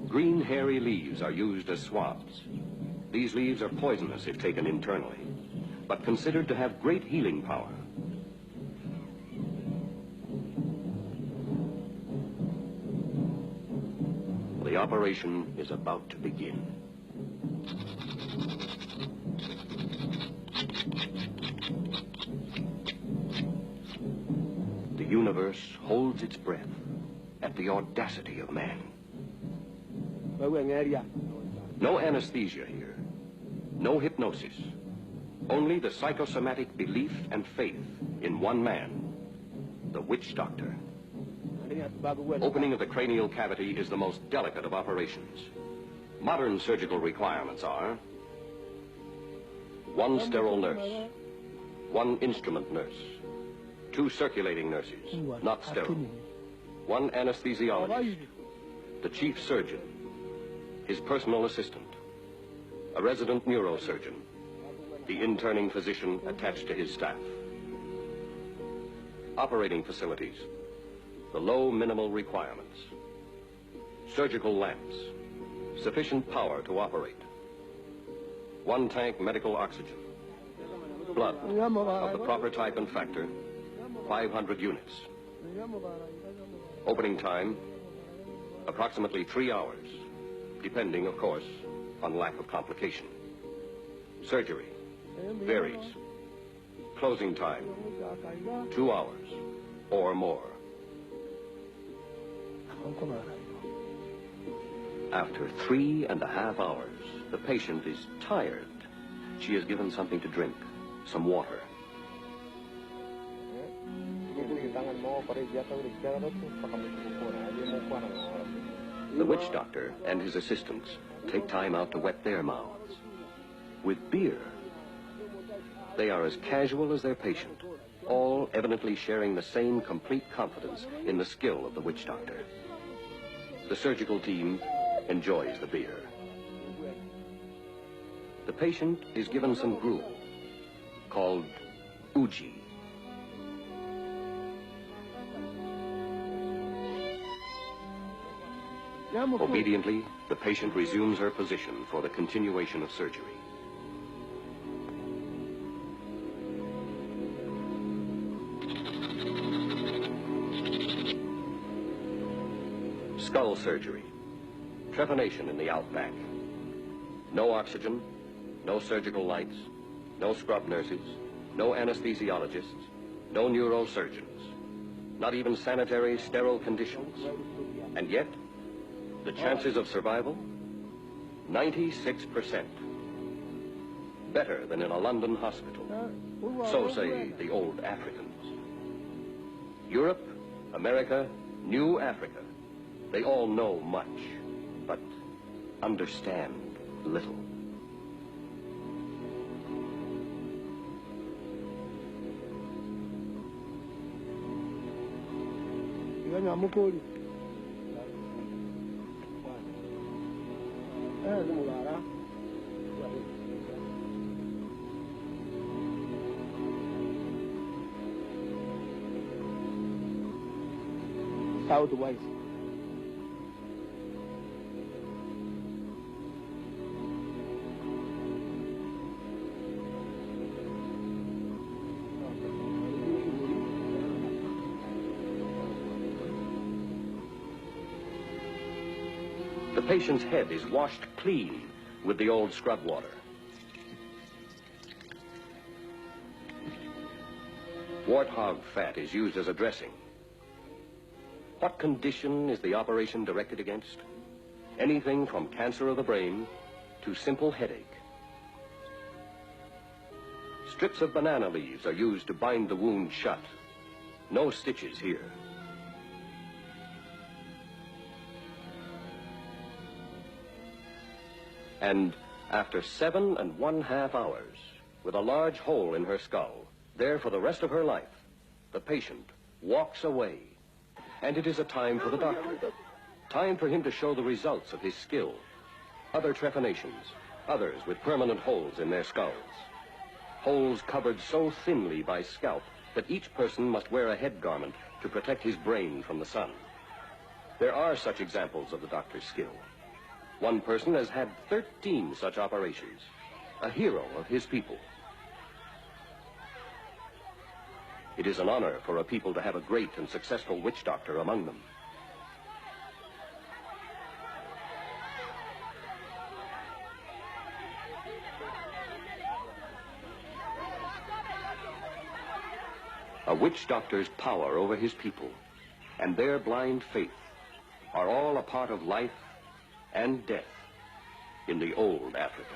Green, hairy leaves are used as swabs. These leaves are poisonous if taken internally, but considered to have great healing power. The operation is about to begin. The universe holds its breath at the audacity of man. No anesthesia here, no hypnosis, only the psychosomatic belief and faith in one man, the witch doctor. Opening of the cranial cavity is the most delicate of operations. Modern surgical requirements are one sterile nurse, one instrument nurse, two circulating nurses, not sterile, one anesthesiologist, the chief surgeon, his personal assistant, a resident neurosurgeon, the interning physician attached to his staff. Operating facilities, the low minimal requirements, surgical lamps, sufficient power to operate, one tank medical oxygen, blood of the proper type and factor, 500 units. Opening time, approximately 3 hours, depending, of course, on lack of complication. Surgery varies. Closing time, 2 hours or more. After 3.5 hours, the patient is tired. She is given something to drink, some water. The witch doctor and his assistants take time out to wet their mouths with beer. They are as casual as their patient, all evidently sharing the same complete confidence in the skill of the witch doctor. The surgical team enjoys the beer. The patient is given some gruel called uji. Obediently, the patient resumes her position for the continuation of surgery. Skull surgery. Trepanation in the outback. No oxygen, no surgical lights, no scrub nurses, no anesthesiologists, no neurosurgeons, not even sanitary, sterile conditions. And yet, the chances of survival? 96%. Better than in a London hospital. So say the old Africans. Europe, America, New Africa. They all know much, but understand little. Southwise. The patient's head is washed clean with the old scrub water. Warthog fat is used as a dressing. What condition is the operation directed against? Anything from cancer of the brain to simple headache. Strips of banana leaves are used to bind the wound shut. No stitches here. And after 7.5 hours, with a large hole in her skull, there for the rest of her life, the patient walks away. And it is a time for the doctor. Time for him to show the results of his skill. Other trepanations, others with permanent holes in their skulls. Holes covered so thinly by scalp that each person must wear a head garment to protect his brain from the sun. There are such examples of the doctor's skill. One person has had 13 such operations, a hero of his people. It is an honor for a people to have a great and successful witch doctor among them. A witch doctor's power over his people and their blind faith are all a part of life and death in the old Africa.